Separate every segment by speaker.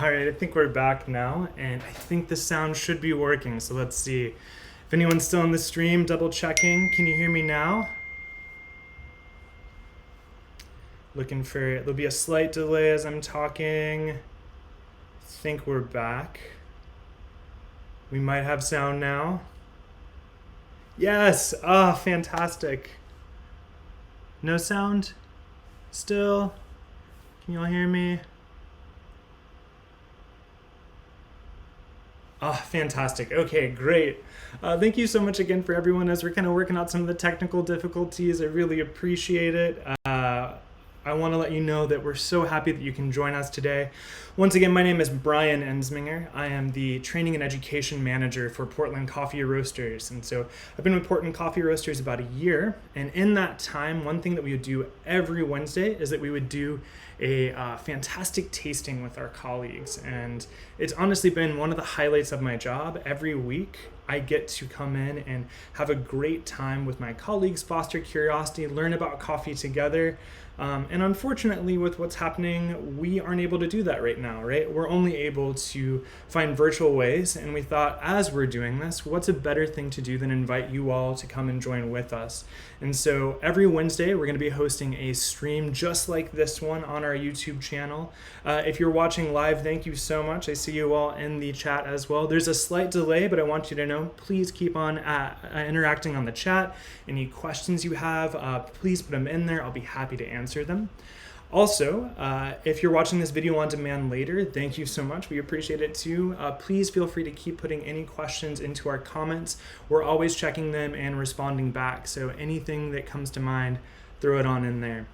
Speaker 1: All right, I think we're back now, and I think the sound should be working, so let's see. If anyone's still in the stream, double checking. Can you hear me now? Looking for, there'll be a slight delay as I'm talking. I think we're back. We might have sound now. Yes, fantastic. No sound? Still? Can you all hear me? Fantastic. Okay, great. Thank you so much again for everyone as we're kind of working out some of the technical difficulties. I really appreciate it. I want to let you know that we're so happy that you can join us today. Once again, my name is Brian Ensminger. I am the Training and Education Manager for Portland Coffee Roasters. And so I've been with Portland Coffee Roasters about a year. And in that time, one thing that we would do every Wednesday is that we would do a fantastic tasting with our colleagues. And it's honestly been one of the highlights of my job. Every week, I get to come in and have a great time with my colleagues, foster curiosity, learn about coffee together. And unfortunately, with what's happening, we aren't able to do that right now, right? We're only able to find virtual ways. And we thought, as we're doing this, what's a better thing to do than invite you all to come and join with us? And so every Wednesday, we're going to be hosting a stream just like this one on our YouTube channel. If you're watching live, thank you so much. I see you all in the chat as well. There's a slight delay, but I want you to know, please keep on interacting on the chat. Any questions you have, please put them in there. I'll be happy to answer them. Also, if you're watching this video on demand later, thank you so much. We appreciate it too. Please feel free to keep putting any questions into our comments. We're always checking them and responding back. So anything that comes to mind, throw it on in there.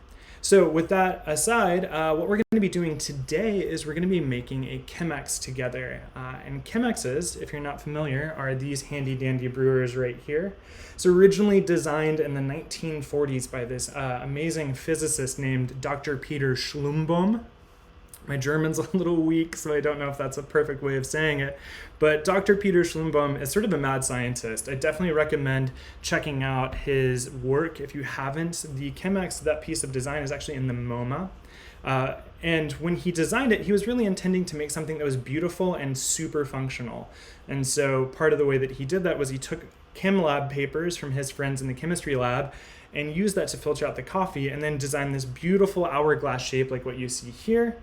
Speaker 1: So with that aside, what we're going to be doing today is we're going to be making a Chemex together. And Chemexes, if you're not familiar, are these handy dandy brewers right here. So originally designed in the 1940s by this amazing physicist named Dr. Peter Schlumbohm. My German's a little weak, so I don't know if that's a perfect way of saying it. But Dr. Peter Schlumbohm is sort of a mad scientist. I definitely recommend checking out his work if you haven't. The Chemex, that piece of design, is actually in the MoMA. And when he designed it, he was really intending to make something that was beautiful and super functional. And so part of the way that he did that was he took chem lab papers from his friends in the chemistry lab and used that to filter out the coffee, and then designed this beautiful hourglass shape like what you see here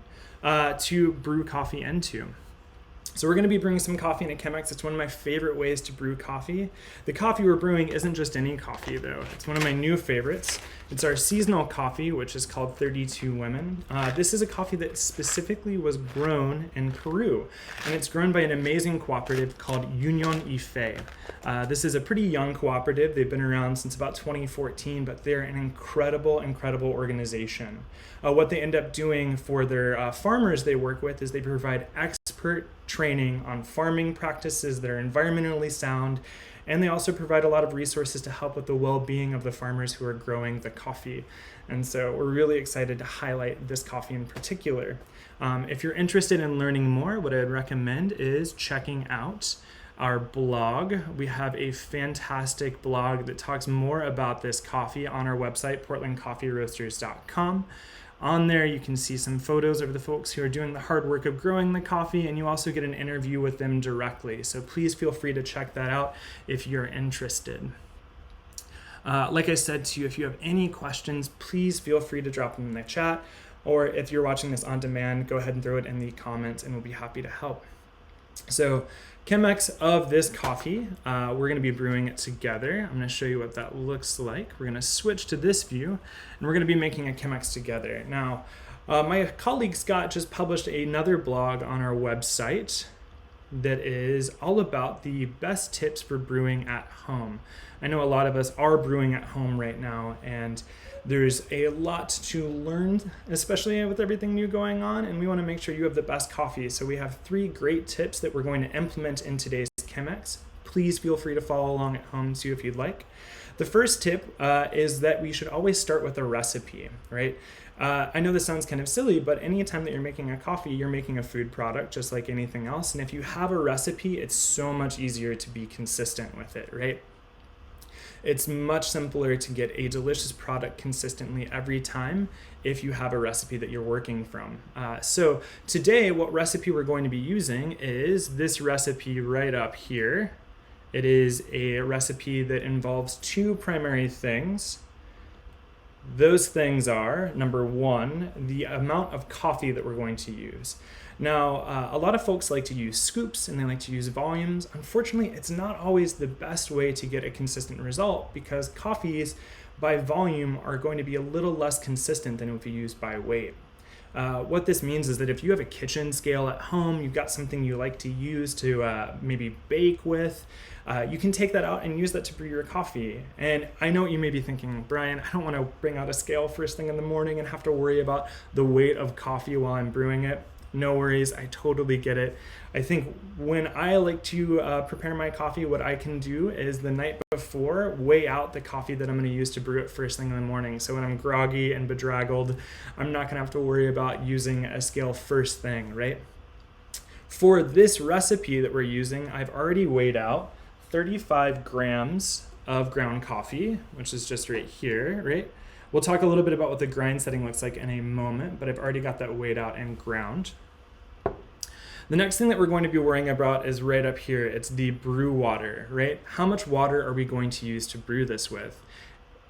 Speaker 1: to brew coffee into. So we're going to be brewing some coffee in a Chemex. It's one of my favorite ways to brew coffee. The coffee we're brewing isn't just any coffee, though. It's one of my new favorites. It's our seasonal coffee, which is called 32 Women. This is a coffee that specifically was grown in Peru, and it's grown by an amazing cooperative called Union Ife. This is a pretty young cooperative. They've been around since about 2014, but they're an incredible, incredible organization. What they end up doing for their farmers they work with is they provide expert training on farming practices that are environmentally sound, and they also provide a lot of resources to help with the well-being of the farmers who are growing the coffee. And so we're really excited to highlight this coffee in particular. If you're interested in learning more, what I'd recommend is checking out our blog. We have a fantastic blog that talks more about this coffee on our website, portlandcoffeeroasters.com. On there, you can see some photos of the folks who are doing the hard work of growing the coffee, and you also get an interview with them directly. So please feel free to check that out if you're interested. Like I said to you, if you have any questions, please feel free to drop them in the chat, or if you're watching this on demand, go ahead and throw it in the comments and we'll be happy to help. So Chemex of this coffee, we're going to be brewing it together. I'm going to show you what that looks like. We're going to switch to this view, and we're going to be making a Chemex together. Now, my colleague Scott just published another blog on our website that is all about the best tips for brewing at home. I know a lot of us are brewing at home right now, and there's a lot to learn, especially with everything new going on, and we want to make sure you have the best coffee. So we have 3 great tips that we're going to implement in today's Chemex. Please feel free to follow along at home too if you'd like. The first tip is that we should always start with a recipe, right? I know this sounds kind of silly, but anytime that you're making a coffee, you're making a food product just like anything else. And if you have a recipe, it's so much easier to be consistent with it, right? It's much simpler to get a delicious product consistently every time if you have a recipe that you're working from. So today, what recipe we're going to be using is this recipe right up here. It is a recipe that involves two primary things. Those things are, number one, the amount of coffee that we're going to use. Now, a lot of folks like to use scoops and they like to use volumes. Unfortunately, it's not always the best way to get a consistent result because coffees by volume are going to be a little less consistent than if you use by weight. What this means is that if you have a kitchen scale at home, you've got something you like to use to maybe bake with, you can take that out and use that to brew your coffee. And I know what you may be thinking, Brian, I don't want to bring out a scale first thing in the morning and have to worry about the weight of coffee while I'm brewing it. No worries, I totally get it. I think when I like to prepare my coffee, what I can do is the night before weigh out the coffee that I'm going to use to brew it first thing in the morning. So when I'm groggy and bedraggled, I'm not going to have to worry about using a scale first thing, right? For this recipe that we're using, I've already weighed out 35 grams of ground coffee, which is just right here, right? We'll talk a little bit about what the grind setting looks like in a moment, but I've already got that weighed out and ground. The next thing that we're going to be worrying about is right up here. It's the brew water, right? How much water are we going to use to brew this with?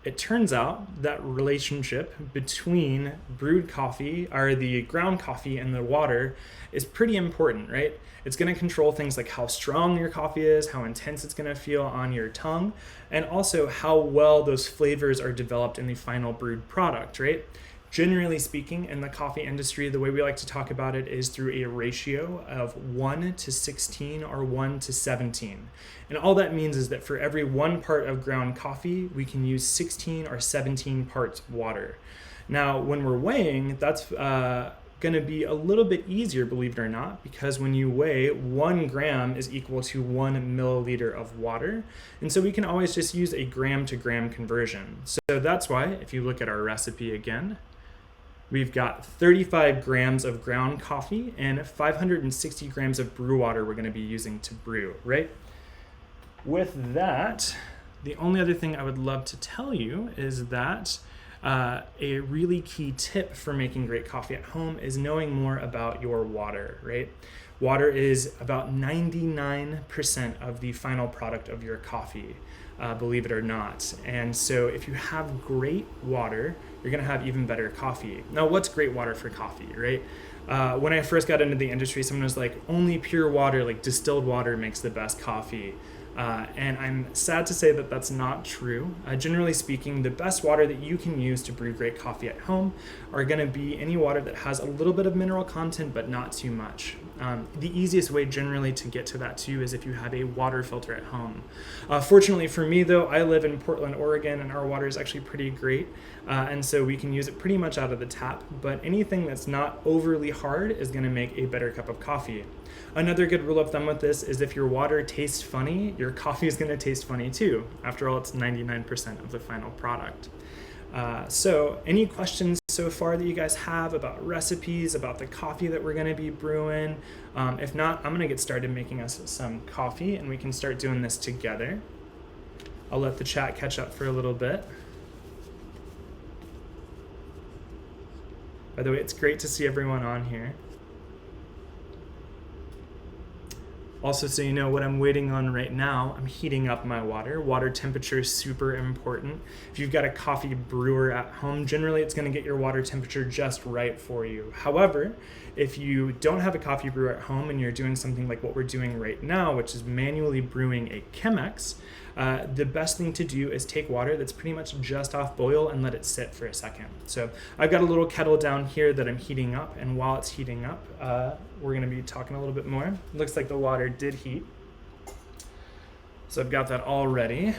Speaker 1: It turns out that relationship between brewed coffee, or the ground coffee, and the water is pretty important, right? It's going to control things like how strong your coffee is, how intense it's going to feel on your tongue, and also how well those flavors are developed in the final brewed product, right? Generally speaking, in the coffee industry, the way we like to talk about it is through a ratio of 1 to 16 or 1 to 17. And all that means is that for every 1 part of ground coffee, we can use 16 or 17 parts water. Now, when we're weighing, that's going to be a little bit easier, believe it or not, because when you weigh, 1 gram is equal to 1 milliliter of water. And so we can always just use a gram to gram conversion. So that's why, if you look at our recipe again, we've got 35 grams of ground coffee and 560 grams of brew water we're going to be using to brew, right? With that, the only other thing I would love to tell you is that a really key tip for making great coffee at home is knowing more about your water, right? Water is about 99% of the final product of your coffee, believe it or not. And so if you have great water, you're going to have even better coffee. Now, what's great water for coffee, right? When I first got into the industry, someone was like, only pure water, like distilled water makes the best coffee. And I'm sad to say that that's not true. Generally speaking, the best water that you can use to brew great coffee at home are going to be any water that has a little bit of mineral content, but not too much. The easiest way generally to get to that too is if you have a water filter at home. Fortunately for me though, I live in Portland, Oregon, and our water is actually pretty great. And so we can use it pretty much out of the tap, but anything that's not overly hard is going to make a better cup of coffee. Another good rule of thumb with this is if your water tastes funny, your coffee is going to taste funny too. After all, it's 99% of the final product. So any questions so far that you guys have about recipes, about the coffee that we're going to be brewing? If not, I'm going to get started making us some coffee and we can start doing this together. I'll let the chat catch up for a little bit. By the way, it's great to see everyone on here. Also, so you know what I'm waiting on right now, I'm heating up my water. Water temperature is super important. If you've got a coffee brewer at home, generally it's going to get your water temperature just right for you. However, if you don't have a coffee brewer at home and you're doing something like what we're doing right now, which is manually brewing a Chemex, the best thing to do is take water that's pretty much just off boil and let it sit for a second. So I've got a little kettle down here that I'm heating up, and while it's heating up, we're going to be talking a little bit more. It looks like the water did heat. So I've got that all ready.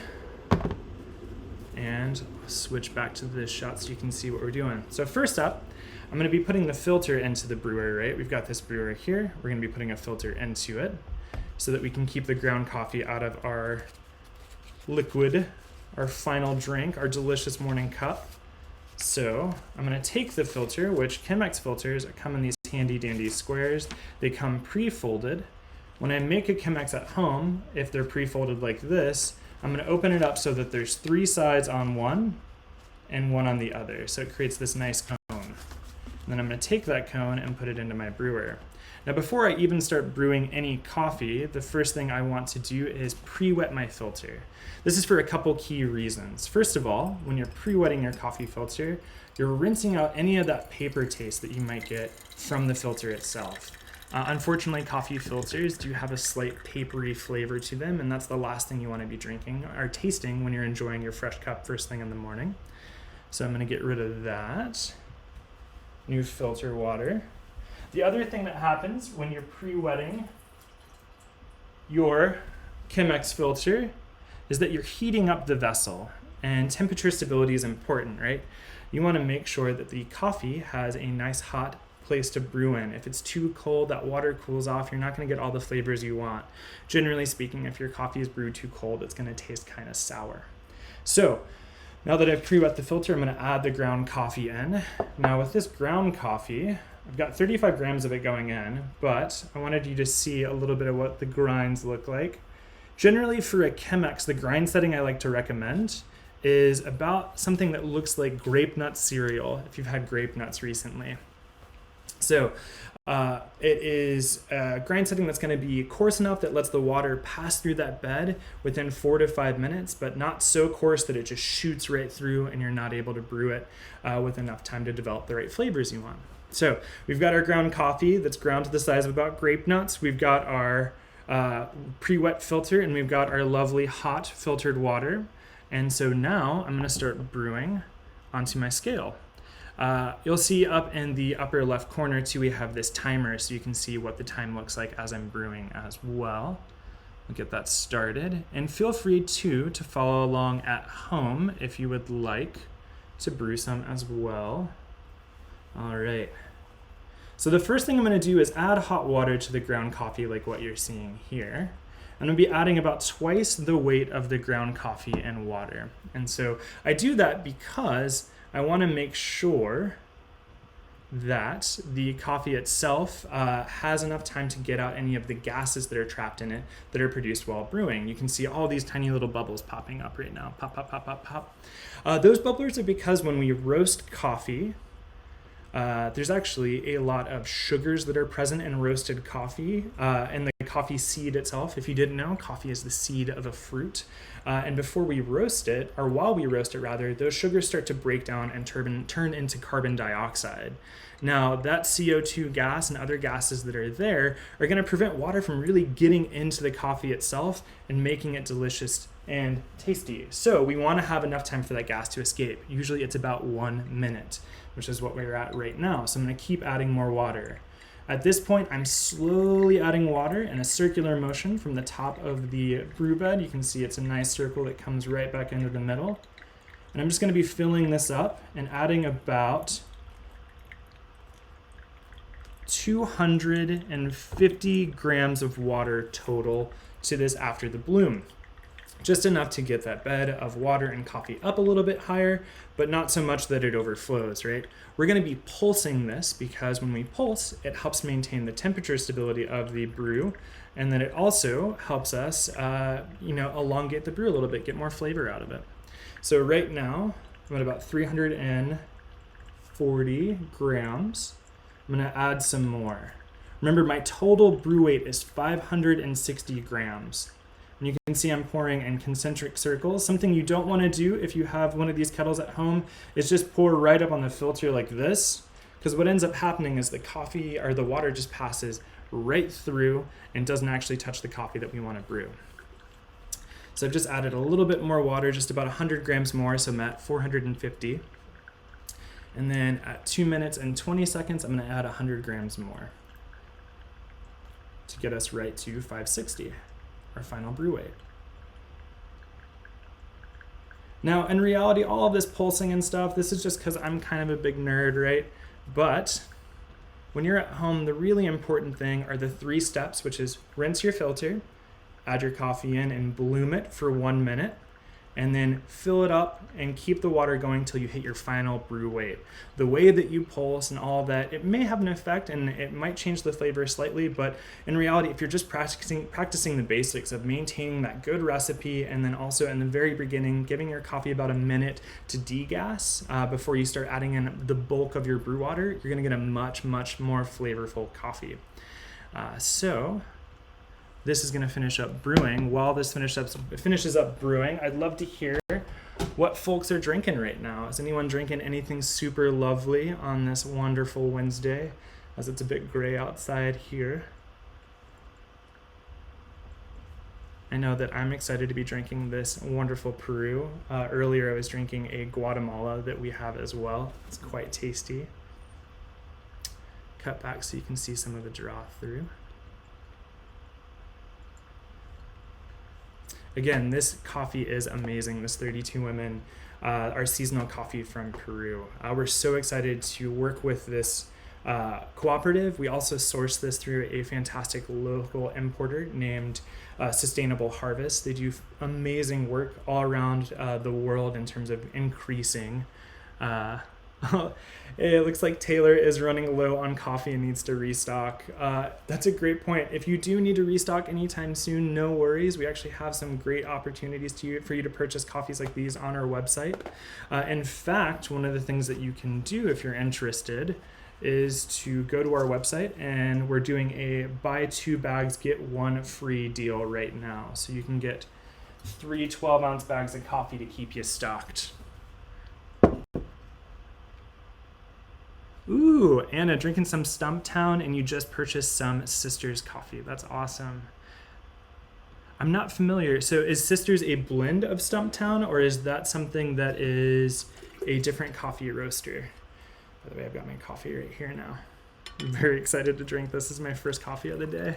Speaker 1: And I'll switch back to this shot so you can see what we're doing. So first up, I'm going to be putting the filter into the brewer, right? We've got this brewer here. We're going to be putting a filter into it so that we can keep the ground coffee out of our liquid, our final drink, our delicious morning cup. So I'm going to take the filter, which Chemex filters come in these handy dandy squares. They come pre-folded. When I make a Chemex at home, if they're pre-folded like this, I'm going to open it up so that there's 3 sides on one and one on the other. So it creates this nice cone. And then I'm going to take that cone and put it into my brewer. Now, before I even start brewing any coffee, the first thing I want to do is pre-wet my filter. This is for a couple key reasons. First of all, when you're pre-wetting your coffee filter, you're rinsing out any of that paper taste that you might get from the filter itself. Unfortunately, coffee filters do have a slight papery flavor to them, and that's the last thing you want to be drinking or tasting when you're enjoying your fresh cup first thing in the morning. So I'm going to get rid of that. New filter water. The other thing that happens when you're pre-wetting your Chemex filter is that you're heating up the vessel, and temperature stability is important, right? You want to make sure that the coffee has a nice hot place to brew in. If it's too cold, that water cools off, you're not going to get all the flavors you want. Generally speaking, if your coffee is brewed too cold, it's going to taste kind of sour. So now that I've pre-wet the filter, I'm going to add the ground coffee in. Now with this ground coffee, I've got 35 grams of it going in, but I wanted you to see a little bit of what the grinds look like. Generally for a Chemex, the grind setting I like to recommend is about something that looks like grape nut cereal, if you've had grape nuts recently. So it is a grind setting that's going to be coarse enough that lets the water pass through that bed within 4 to 5 minutes, but not so coarse that it just shoots right through and you're not able to brew it with enough time to develop the right flavors you want. So we've got our ground coffee that's ground to the size of about grape nuts. We've got our pre-wet filter, and we've got our lovely hot filtered water. And so now I'm going to start brewing onto my scale. You'll see up in the upper left corner too, we have this timer, so you can see what the time looks like as I'm brewing as well. We'll get that started, and feel free to follow along at home if you would like to brew some as well. All right. So the first thing I'm going to do is add hot water to the ground coffee like what you're seeing here. I'm going to be adding about twice the weight of the ground coffee and water. And so I do that because I want to make sure that the coffee itself has enough time to get out any of the gases that are trapped in it that are produced while brewing. You can see all these tiny little bubbles popping up right now. Pop, pop, pop, pop, pop. Those bubblers are because when we roast coffee, there's actually a lot of sugars that are present in roasted coffee and the coffee seed itself. If you didn't know, coffee is the seed of a fruit. And before we roast it, or while we roast it rather, those sugars start to break down and turn into carbon dioxide. Now, that CO2 gas and other gases that are there are going to prevent water from really getting into the coffee itself and making it delicious and tasty. So we want to have enough time for that gas to escape. Usually it's about 1 minute, which is what we're at right now. So I'm going to keep adding more water. At this point, I'm slowly adding water in a circular motion from the top of the brew bed. You can see it's a nice circle that comes right back into the middle. And I'm just going to be filling this up and adding about 250 grams of water total to this after the bloom. Just enough to get that bed of water and coffee up a little bit higher, but not so much that it overflows, right? We're going to be pulsing this because when we pulse, it helps maintain the temperature stability of the brew, and then it also helps us, elongate the brew a little bit, get more flavor out of it. So right now, I'm at about 340 grams. I'm going to add some more. Remember, my total brew weight is 560 grams. And you can see I'm pouring in concentric circles. Something you don't want to do if you have one of these kettles at home is just pour right up on the filter like this, because what ends up happening is the coffee or the water just passes right through and doesn't actually touch the coffee that we want to brew. So I've just added a little bit more water, just about 100 grams more, so I'm at 450. And then at 2 minutes and 20 seconds, I'm going to add 100 grams more to get us right to 560. Our final brew weight. Now, in reality, all of this pulsing and stuff, this is just because I'm kind of a big nerd, right? But when you're at home, the really important thing are the 3 steps, which is rinse your filter, add your coffee in and bloom it for 1 minute, and then fill it up and keep the water going till you hit your final brew weight. The way that you pulse and all that, it may have an effect and it might change the flavor slightly, but in reality, if you're just practicing the basics of maintaining that good recipe, and then also in the very beginning, giving your coffee about a minute to degas before you start adding in the bulk of your brew water, you're gonna get a much, much more flavorful coffee. So this is going to finish up brewing. While this finishes up brewing, I'd love to hear what folks are drinking right now. Is anyone drinking anything super lovely on this wonderful Wednesday, as it's a bit gray outside here? I know that I'm excited to be drinking this wonderful Peru. Earlier I was drinking a Guatemala that we have as well. It's quite tasty. Cut back so you can see some of the draw through. Again, this coffee is amazing. This 32 Women, our seasonal coffee from Peru. We're so excited to work with this cooperative. We also source this through a fantastic local importer named Sustainable Harvest. They do amazing work all around the world in terms of increasing it looks like Taylor is running low on coffee and needs to restock. That's a great point. If you do need to restock anytime soon, no worries. We actually have some great opportunities for you to purchase coffees like these on our website. In fact, one of the things that you can do if you're interested is to go to our website, and we're doing a buy 2 bags, get 1 free deal right now. So you can get 3 12-ounce bags of coffee to keep you stocked. Ooh, Anna, drinking some Stumptown, and you just purchased some Sisters coffee. That's awesome. I'm not familiar. So is Sisters a blend of Stumptown, or is that something that is a different coffee roaster? By the way, I've got my coffee right here now. I'm very excited to drink this. This is my first coffee of the day.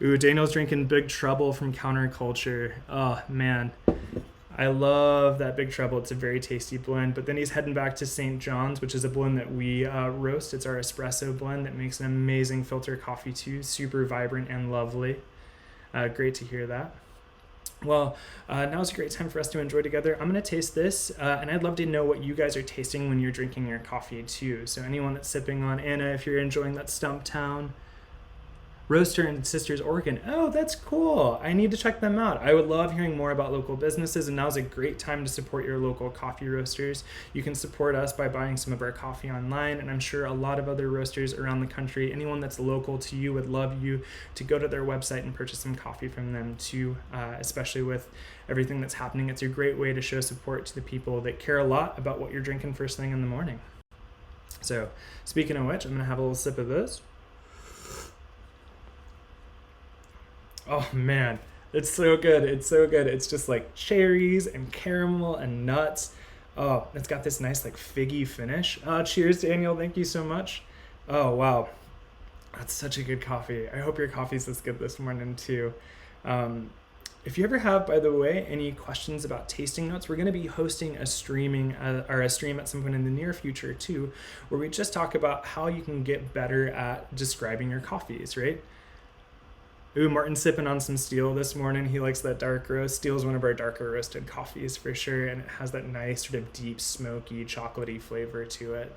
Speaker 1: Ooh, Daniel's drinking Big Trouble from Counterculture. Oh, man. I love that Big Trouble. It's a very tasty blend. But then he's heading back to St. John's, which is a blend that we roast. It's our espresso blend that makes an amazing filter coffee too. Super vibrant and lovely. Great to hear that. Well, now's a great time for us to enjoy together. I'm going to taste this, and I'd love to know what you guys are tasting when you're drinking your coffee too. So anyone that's sipping on, Anna, if you're enjoying that Stumptown Roaster in Sisters, Oregon. Oh, that's cool. I need to check them out. I would love hearing more about local businesses, and now's a great time to support your local coffee roasters. You can support us by buying some of our coffee online, and I'm sure a lot of other roasters around the country, anyone that's local to you, would love you to go to their website and purchase some coffee from them too, especially with everything that's happening. It's a great way to show support to the people that care a lot about what you're drinking first thing in the morning. So speaking of which, I'm going to have a little sip of this. Oh man, it's so good. It's so good. It's just like cherries and caramel and nuts. Oh, it's got this nice like figgy finish. Cheers, Daniel. Thank you so much. Oh, wow. That's such a good coffee. I hope your coffee's this good this morning too. If you ever have, by the way, any questions about tasting notes, we're going to be hosting a stream at some point in the near future too, where we just talk about how you can get better at describing your coffees, right? Ooh, Martin's sipping on some Steel this morning. He likes that dark roast. Steel's one of our darker roasted coffees for sure, and it has that nice sort of deep, smoky, chocolatey flavor to it.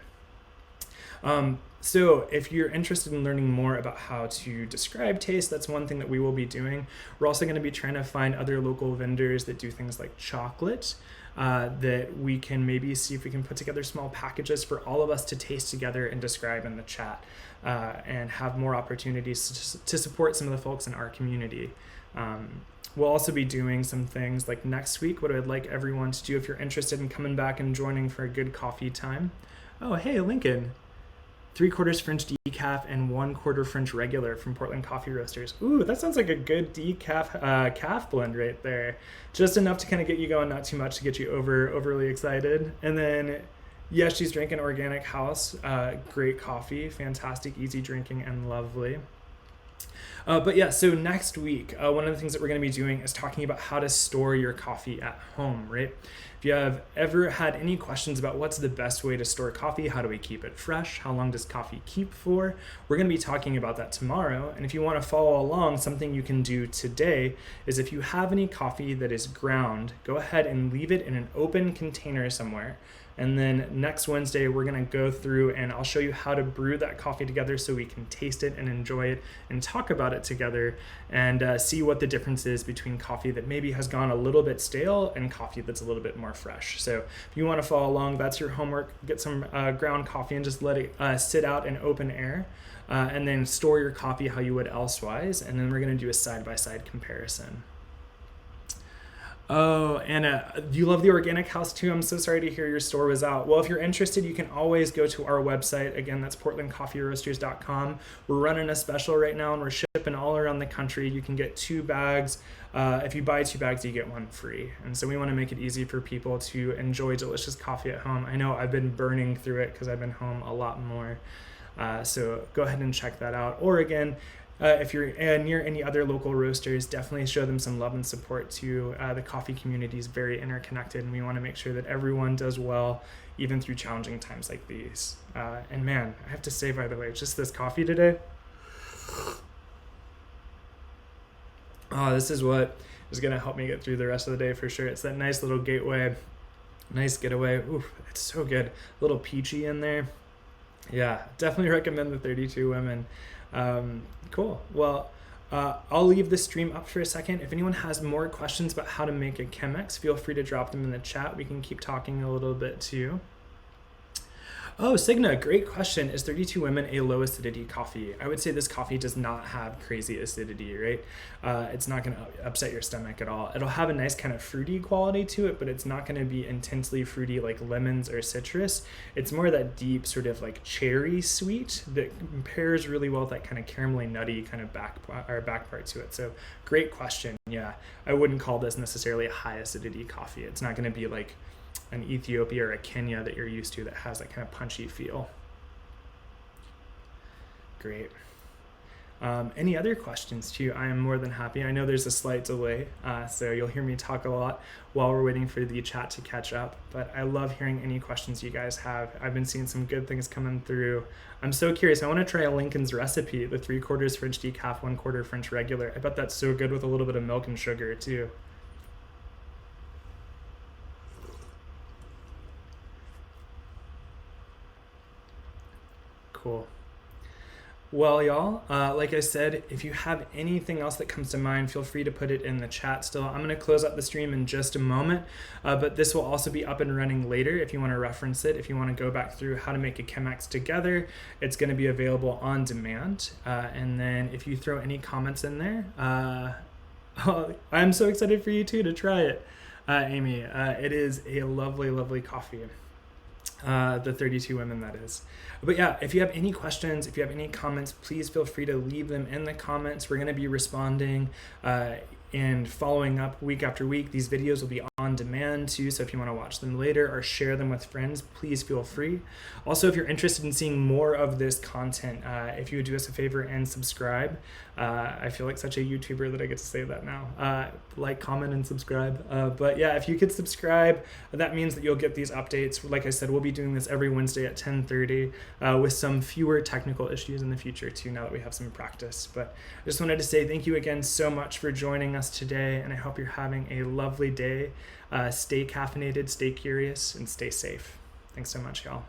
Speaker 1: So if you're interested in learning more about how to describe taste, that's one thing that we will be doing. We're also going to be trying to find other local vendors that do things like chocolate, that we can maybe see if we can put together small packages for all of us to taste together and describe in the chat, and have more opportunities to support some of the folks in our community. We'll also be doing some things like next week. What I'd like everyone to do, if you're interested in coming back and joining for a good coffee time. Oh, hey, Lincoln. 3/4 French decaf and 1/4 French regular from Portland Coffee Roasters. Ooh, that sounds like a good decaf calf blend right there. Just enough to kind of get you going, not too much to get you overly excited. And then, yes, she's drinking Organic House. Great coffee, fantastic, easy drinking, and lovely. But yeah, so next week, one of the things that we're going to be doing is talking about how to store your coffee at home, right? If you have ever had any questions about what's the best way to store coffee, how do we keep it fresh, how long does coffee keep for, we're going to be talking about that tomorrow. And if you want to follow along, something you can do today is if you have any coffee that is ground, go ahead and leave it in an open container somewhere. And then next Wednesday, we're going to go through and I'll show you how to brew that coffee together so we can taste it and enjoy it and talk about it together and see what the difference is between coffee that maybe has gone a little bit stale and coffee that's a little bit more fresh. So if you want to follow along, that's your homework. Get some ground coffee and just let it sit out in open air. And then store your coffee how you would elsewise. And then we're going to do a side-by-side comparison. Oh, Anna, you love the Organic House too. I'm so sorry to hear your store was out. Well, if you're interested, you can always go to our website. Again, that's portlandcoffeeroasters.com. We're running a special right now and we're shipping all around the country. You can get 2 bags. If you buy 2 bags, you get 1 free. And so we want to make it easy for people to enjoy delicious coffee at home. I know I've been burning through it because I've been home a lot more. So go ahead and check that out. Or again, if you're near any other local roasters, definitely show them some love and support too. The coffee community is very interconnected, and we want to make sure that everyone does well, even through challenging times like these. And man, I have to say, by the way, just this coffee today. Oh, this is what is going to help me get through the rest of the day for sure. It's that nice little gateway, nice getaway. Ooh, it's so good. A little peachy in there. Yeah, definitely recommend the 32 Women. Cool. Well, I'll leave the stream up for a second. If anyone has more questions about how to make a Chemex, feel free to drop them in the chat. We can keep talking a little bit too. Oh, Signa, great question. Is 32 Women a low acidity coffee? I would say this coffee does not have crazy acidity, right? It's not going to upset your stomach at all. It'll have a nice kind of fruity quality to it, but it's not going to be intensely fruity like lemons or citrus. It's more that deep sort of like cherry sweet that pairs really well with that kind of caramelly nutty kind of back part to it. So great question. Yeah, I wouldn't call this necessarily a high acidity coffee. It's not going to be like an Ethiopia or a Kenya that you're used to that has that kind of punchy feel. Great. Any other questions too? I am more than happy. I know there's a slight delay, so you'll hear me talk a lot while we're waiting for the chat to catch up, but I love hearing any questions you guys have. I've been seeing some good things coming through. I'm so curious. I want to try a Lincoln's recipe, the 3/4 French decaf, 1/4 French regular. I bet that's so good with a little bit of milk and sugar too. Cool. Well, y'all, like I said, if you have anything else that comes to mind, feel free to put it in the chat still. I'm going to close up the stream in just a moment, but this will also be up and running later if you want to reference it. If you want to go back through how to make a Chemex together, it's going to be available on demand. And then if you throw any comments in there, I'm so excited for you too to try it, Amy. It is a lovely, lovely coffee. The 32 Women, that is. But yeah, if you have any questions, if you have any comments, please feel free to leave them in the comments. We're going to be responding and following up week after week. These videos will be on demand too, so if you want to watch them later or share them with friends, please feel free. Also, if you're interested in seeing more of this content, if you would do us a favor and subscribe. I feel like such a YouTuber that I get to say that now. Like, comment, and subscribe. But yeah, if you could subscribe, that means that you'll get these updates. Like I said, we'll be doing this every Wednesday at 10:30 with some fewer technical issues in the future too, now that we have some practice. But I just wanted to say thank you again so much for joining us today, and I hope you're having a lovely day. Stay caffeinated, stay curious, and stay safe. Thanks so much, y'all.